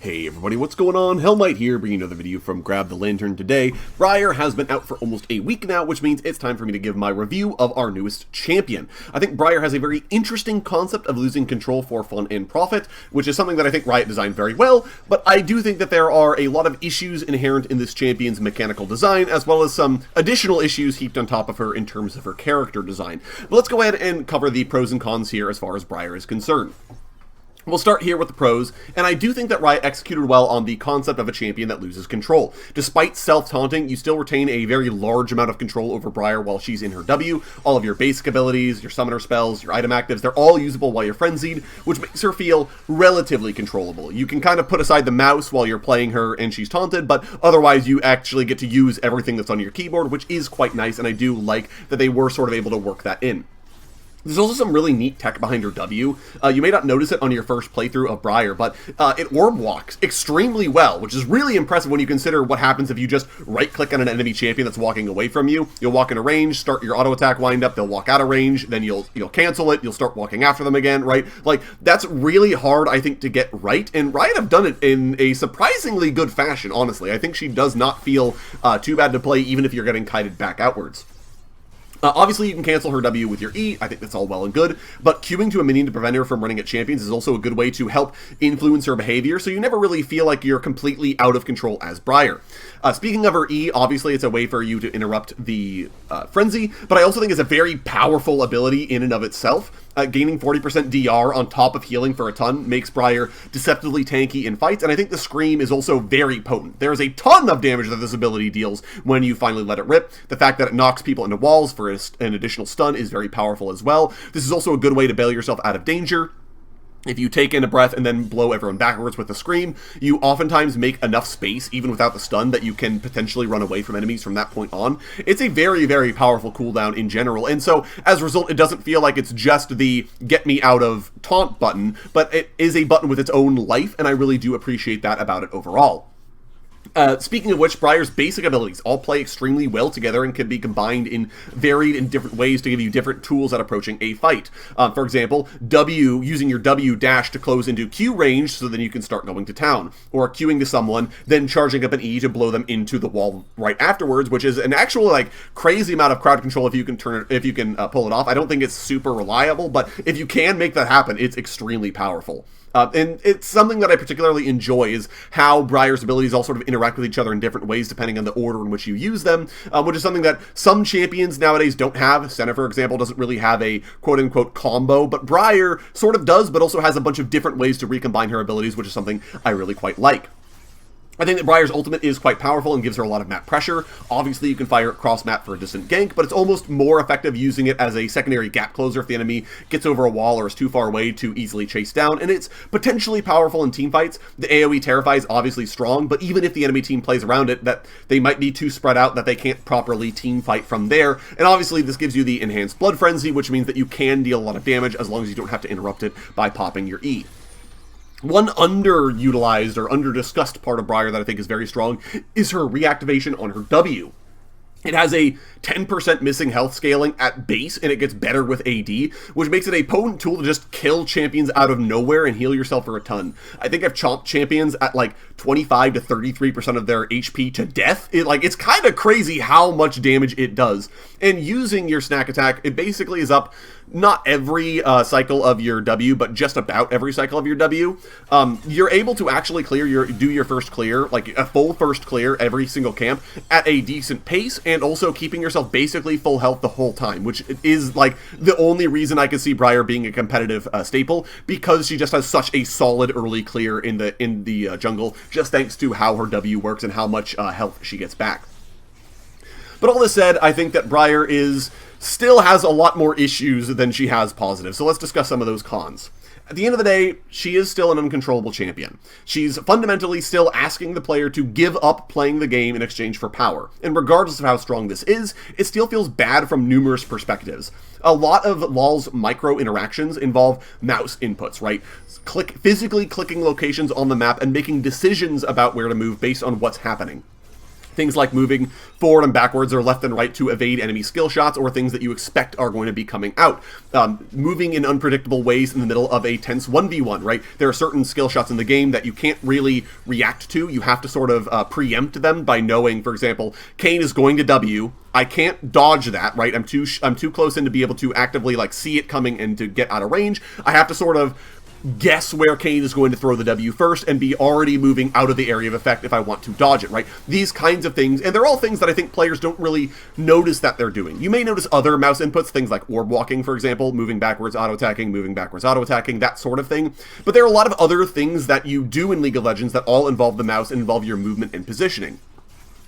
Hey everybody, what's going on? Hellmite here, bringing another video from Grab the Lantern today. Briar has been out for almost a week now, which means it's time for me to give my review of our newest champion. I think Briar has a very interesting concept of losing control for fun and profit, which is something that I think Riot designed very well, but I do think that there are a lot of issues inherent in this champion's mechanical design, as well as some additional issues heaped on top of her in terms of her character design. But let's go ahead and cover the pros and cons here as far as Briar is concerned. We'll start here with the pros, and I do think that Riot executed well on the concept of a champion that loses control. Despite self-taunting, you still retain a very large amount of control over Briar while she's in her W. All of your basic abilities, your summoner spells, your item actives, they're all usable while you're frenzied, which makes her feel relatively controllable. You can kind of put aside the mouse while you're playing her and she's taunted, but otherwise you actually get to use everything that's on your keyboard, which is quite nice, and I do like that they were sort of able to work that in. There's also some really neat tech behind her W. You may not notice it on your first playthrough of Briar, but it orb walks extremely well, which is really impressive when you consider what happens if you just right-click on an enemy champion that's walking away from you. You'll walk into range, start your auto-attack wind-up, they'll walk out of range, then you'll cancel it, you'll start walking after them again, right? Like, that's really hard, I think, to get right, and Riot have done it in a surprisingly good fashion, honestly. I think she does not feel too bad to play, even if you're getting kited back outwards. Obviously, you can cancel her W with your E. I think that's all well and good, but queuing to a minion to prevent her from running at champions is also a good way to help influence her behavior, so you never really feel like you're completely out of control as Briar. Speaking of her E, obviously it's a way for you to interrupt the frenzy, but I also think it's a very powerful ability in and of itself. Gaining 40% DR on top of healing for a ton makes Briar deceptively tanky in fights, and I think the Scream is also very potent. There is a ton of damage that this ability deals when you finally let it rip. The fact that it knocks people into walls for an additional stun is very powerful as well. This is also a good way to bail yourself out of danger. If you take in a breath and then blow everyone backwards with the Scream, you oftentimes make enough space, even without the stun, that you can potentially run away from enemies from that point on. It's a very, very powerful cooldown in general, and so, as a result, it doesn't feel like it's just the get me out of taunt button, but it is a button with its own life, and I really do appreciate that about it overall. Speaking of which, Briar's basic abilities all play extremely well together and can be combined in varied and different ways to give you different tools at approaching a fight. For example, using your W dash to close into Q range so then you can start going to town, or Qing to someone, then charging up an E to blow them into the wall right afterwards, which is an actual like crazy amount of crowd control if you can pull it off. I don't think it's super reliable, but if you can make that happen, it's extremely powerful. And it's something that I particularly enjoy is how Briar's abilities all sort of interact with each other in different ways depending on the order in which you use them, which is something that some champions nowadays don't have. Senna, for example, doesn't really have a quote-unquote combo, but Briar sort of does, but also has a bunch of different ways to recombine her abilities, which is something I really quite like. I think that Briar's ultimate is quite powerful and gives her a lot of map pressure. Obviously, you can fire it cross-map for a distant gank, but it's almost more effective using it as a secondary gap closer if the enemy gets over a wall or is too far away to easily chase down, and it's potentially powerful in teamfights. The AoE Terrify is obviously strong, but even if the enemy team plays around it, that they might be too spread out that they can't properly team fight from there, and obviously this gives you the Enhanced Blood Frenzy, which means that you can deal a lot of damage as long as you don't have to interrupt it by popping your E. One underutilized or under-discussed part of Briar that I think is very strong is her reactivation on her W. It has a 10% missing health scaling at base, and it gets better with AD, which makes it a potent tool to just kill champions out of nowhere and heal yourself for a ton. I think I've chomped champions at like 25 to 33% of their HP to death. It's kind of crazy how much damage it does. And using your snack attack, it basically is up not every cycle of your W, but just about every cycle of your W. You're able to actually do your first clear, like a full first clear every single camp at a decent pace, and also keeping yourself basically full health the whole time, which is like the only reason I can see Briar being a competitive staple, because she just has such a solid early clear in the jungle, just thanks to how her W works and how much health she gets back. But all this said, I think that Briar still has a lot more issues than she has positives, so let's discuss some of those cons. At the end of the day, she is still an uncontrollable champion. She's fundamentally still asking the player to give up playing the game in exchange for power. And regardless of how strong this is, it still feels bad from numerous perspectives. A lot of LoL's micro interactions involve mouse inputs, right? Physically clicking locations on the map and making decisions about where to move based on what's happening. Things like moving forward and backwards or left and right to evade enemy skill shots, or things that you expect are going to be coming out. Moving in unpredictable ways in the middle of a tense 1v1, right? There are certain skill shots in the game that you can't really react to. You have to sort of preempt them by knowing, for example, Kayn is going to W. I can't dodge that, right? I'm too close in to be able to actively like see it coming and to get out of range. I have to sort of guess where Kayn is going to throw the W first and be already moving out of the area of effect if I want to dodge it, right? These kinds of things, and they're all things that I think players don't really notice that they're doing. You may notice other mouse inputs, things like orb walking, for example, moving backwards, auto-attacking, that sort of thing. But there are a lot of other things that you do in League of Legends that all involve the mouse and involve your movement and positioning.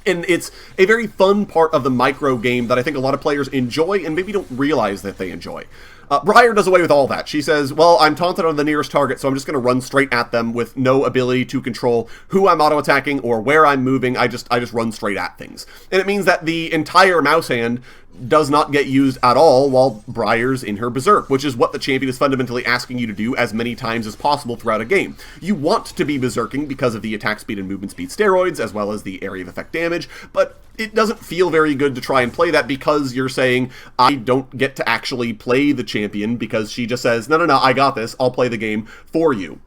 And it's a very fun part of the micro game that I think a lot of players enjoy and maybe don't realize that they enjoy. Briar does away with all that. She says, well, I'm taunted on the nearest target, so I'm just going to run straight at them with no ability to control who I'm auto-attacking or where I'm moving. I just run straight at things. And it means that the entire mouse hand does not get used at all while Briar's in her berserk, which is what the champion is fundamentally asking you to do as many times as possible throughout a game. You want to be berserking because of the attack speed and movement speed steroids, as well as the area of effect damage, but it doesn't feel very good to try and play that because you're saying, I don't get to actually play the champion because she just says, no, I got this, I'll play the game for you.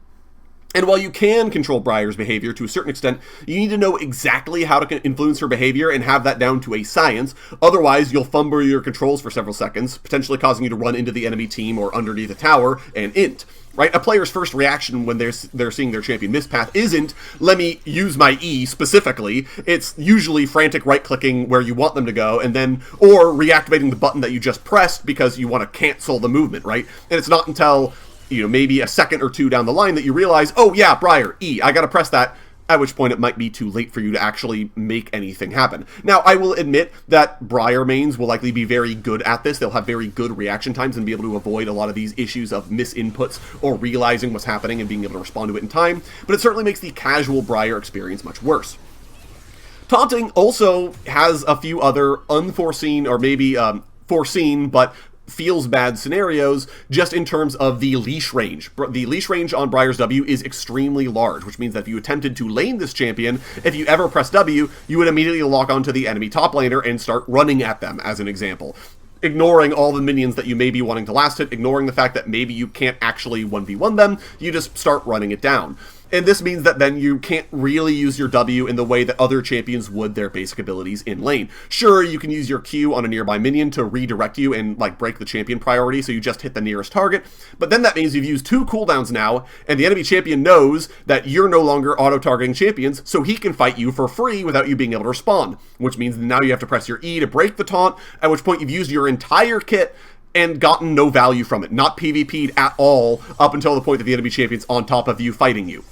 And while you can control Briar's behavior to a certain extent, you need to know exactly how to influence her behavior and have that down to a science. Otherwise, you'll fumble your controls for several seconds, potentially causing you to run into the enemy team or underneath a tower and int. Right? A player's first reaction when they're seeing their champion mispath isn't, let me use my E specifically. It's usually frantic right-clicking where you want them to go, and then, or reactivating the button that you just pressed because you want to cancel the movement, right? And it's not until, maybe a second or two down the line that you realize, oh yeah, Briar, E, I gotta press that, at which point it might be too late for you to actually make anything happen. Now, I will admit that Briar mains will likely be very good at this. They'll have very good reaction times and be able to avoid a lot of these issues of misinputs or realizing what's happening and being able to respond to it in time, but it certainly makes the casual Briar experience much worse. Taunting also has a few other unforeseen or maybe foreseen, but feels bad scenarios just in terms of the leash range. The leash range on Briar's W is extremely large, which means that if you attempted to lane this champion, if you ever press W, you would immediately lock onto the enemy top laner and start running at them, as an example. Ignoring all the minions that you may be wanting to last hit, ignoring the fact that maybe you can't actually 1v1 them, you just start running it down. And this means that then you can't really use your W in the way that other champions would their basic abilities in lane. Sure, you can use your Q on a nearby minion to redirect you and break the champion priority, so you just hit the nearest target, but then that means you've used 2 cooldowns now, and the enemy champion knows that you're no longer auto-targeting champions, so he can fight you for free without you being able to respond, which means now you have to press your E to break the taunt, at which point you've used your entire kit and gotten no value from it, not PvP'd at all, up until the point that the enemy champion's on top of you fighting you.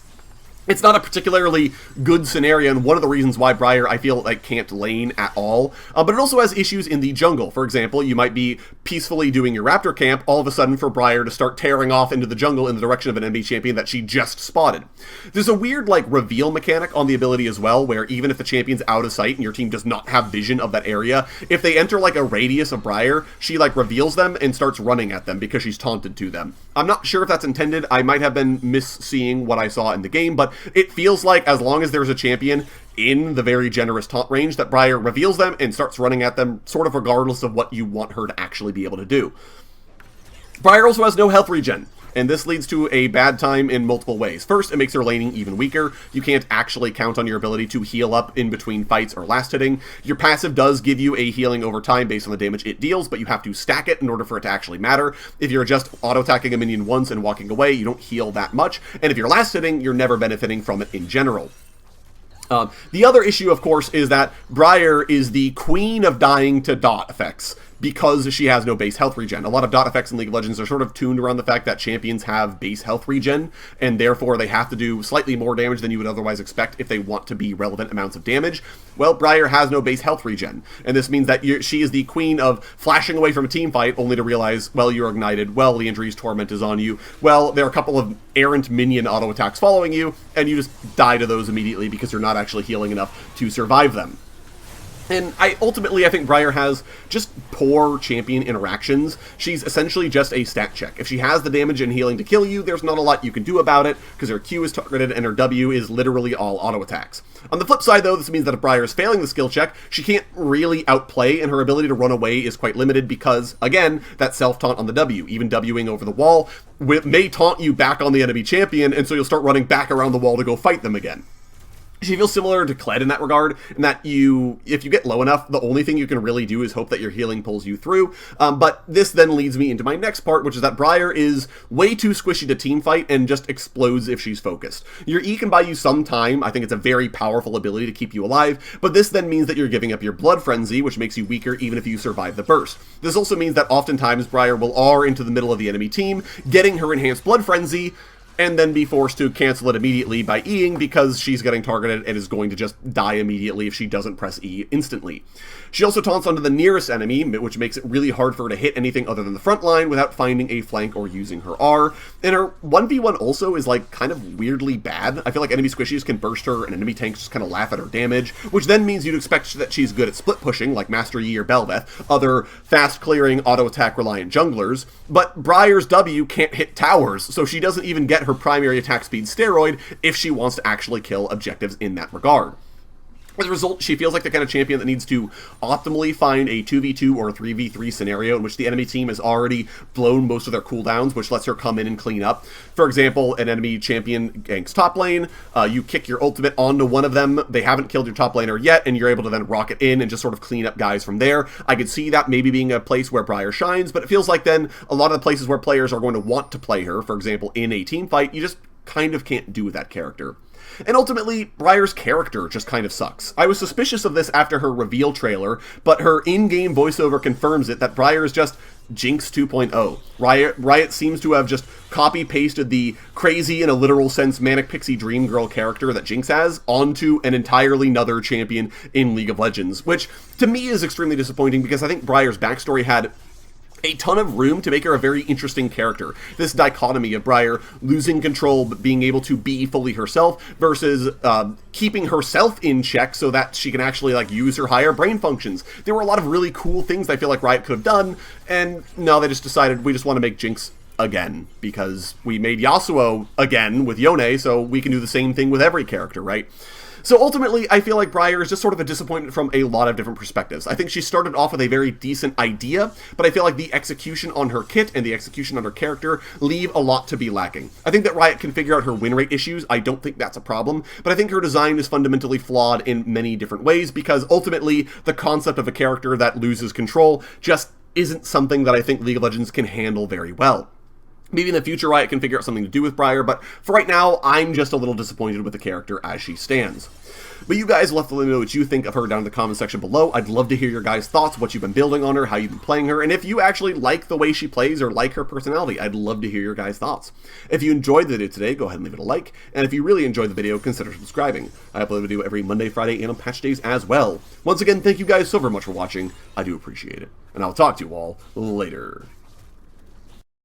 It's not a particularly good scenario, and one of the reasons why Briar, I feel like, can't lane at all. But it also has issues in the jungle. For example, you might be peacefully doing your Raptor camp, all of a sudden for Briar to start tearing off into the jungle in the direction of an enemy champion that she just spotted. There's a weird, reveal mechanic on the ability as well, where even if the champion's out of sight and your team does not have vision of that area, if they enter, a radius of Briar, she, reveals them and starts running at them because she's taunted to them. I'm not sure if that's intended. I might have been misseeing what I saw in the game, but it feels like as long as there's a champion in the very generous taunt range that Briar reveals them and starts running at them, sort of regardless of what you want her to actually be able to do. Briar also has no health regen, and this leads to a bad time in multiple ways. First, it makes her laning even weaker. You can't actually count on your ability to heal up in between fights or last hitting. Your passive does give you a healing over time based on the damage it deals, but you have to stack it in order for it to actually matter. If you're just auto-attacking a minion once and walking away, you don't heal that much, and if you're last hitting, you're never benefiting from it in general. The other issue, of course, is that Briar is the queen of dying to dot effects because she has no base health regen. A lot of dot effects in League of Legends are sort of tuned around the fact that champions have base health regen, and therefore they have to do slightly more damage than you would otherwise expect if they want to be relevant amounts of damage. Well, Briar has no base health regen, and this means that she is the queen of flashing away from a team fight only to realize, well, you're ignited, well, the injury's torment is on you, well, there are a couple of errant minion auto attacks following you, and you just die to those immediately because you're not actually healing enough to survive them. And ultimately, I think Briar has just poor champion interactions. She's essentially just a stat check. If she has the damage and healing to kill you, there's not a lot you can do about it, because her Q is targeted and her W is literally all auto attacks. On the flip side, though, this means that if Briar is failing the skill check, she can't really outplay, and her ability to run away is quite limited because, again, that self-taunt on the W, even Wing over the wall, may taunt you back on the enemy champion, and so you'll start running back around the wall to go fight them again. She feels similar to Kled in that regard, in that if you get low enough, the only thing you can really do is hope that your healing pulls you through. But this then leads me into my next part, which is that Briar is way too squishy to teamfight and just explodes if she's focused. Your E can buy you some time. I think it's a very powerful ability to keep you alive, but this then means that you're giving up your Blood Frenzy, which makes you weaker even if you survive the burst. This also means that oftentimes Briar will R into the middle of the enemy team, getting her enhanced Blood Frenzy, and then be forced to cancel it immediately by E-ing because she's getting targeted and is going to just die immediately if she doesn't press E instantly. She also taunts onto the nearest enemy, which makes it really hard for her to hit anything other than the front line without finding a flank or using her R. And her 1v1 also is like kind of weirdly bad. I feel like enemy squishies can burst her and enemy tanks just kind of laugh at her damage, which then means you'd expect that she's good at split pushing like Master Yi or Belveth, other fast clearing auto attack reliant junglers, but Briar's W can't hit towers, so she doesn't even get her primary attack speed steroid if she wants to actually kill objectives in that regard. As a result, she feels like the kind of champion that needs to optimally find a 2v2 or a 3v3 scenario in which the enemy team has already blown most of their cooldowns, which lets her come in and clean up. For example, an enemy champion ganks top lane, you kick your ultimate onto one of them, they haven't killed your top laner yet, and you're able to then rocket in and just sort of clean up guys from there. I could see that maybe being a place where Briar shines, but it feels like then a lot of the places where players are going to want to play her, for example, in a team fight, you just kind of can't do with that character. And ultimately, Briar's character just kind of sucks. I was suspicious of this after her reveal trailer, but her in-game voiceover confirms it that Briar is just Jinx 2.0. Riot seems to have just copy-pasted the crazy, in a literal sense, manic pixie dream girl character that Jinx has onto an entirely another champion in League of Legends, which to me is extremely disappointing because I think Briar's backstory had a ton of room to make her a very interesting character. This dichotomy of Briar losing control but being able to be fully herself versus keeping herself in check so that she can actually like use her higher brain functions. There were a lot of really cool things I feel like Riot could have done, and no, they just decided we just want to make Jinx again because we made Yasuo again with Yone, so we can do the same thing with every character, right? So ultimately, I feel like Briar is just sort of a disappointment from a lot of different perspectives. I think she started off with a very decent idea, but I feel like the execution on her kit and the execution on her character leave a lot to be lacking. I think that Riot can figure out her win rate issues. I don't think that's a problem, but I think her design is fundamentally flawed in many different ways because ultimately the concept of a character that loses control just isn't something that I think League of Legends can handle very well. Maybe in the future Riot can figure out something to do with Briar, but for right now, I'm just a little disappointed with the character as she stands. But you guys left to let me know what you think of her down in the comment section below. I'd love to hear your guys' thoughts, what you've been building on her, how you've been playing her, and if you actually like the way she plays or like her personality, I'd love to hear your guys' thoughts. If you enjoyed the video today, go ahead and leave it a like, and if you really enjoyed the video, consider subscribing. I upload a video every Monday, Friday, and on patch days as well. Once again, thank you guys so very much for watching. I do appreciate it, and I'll talk to you all later.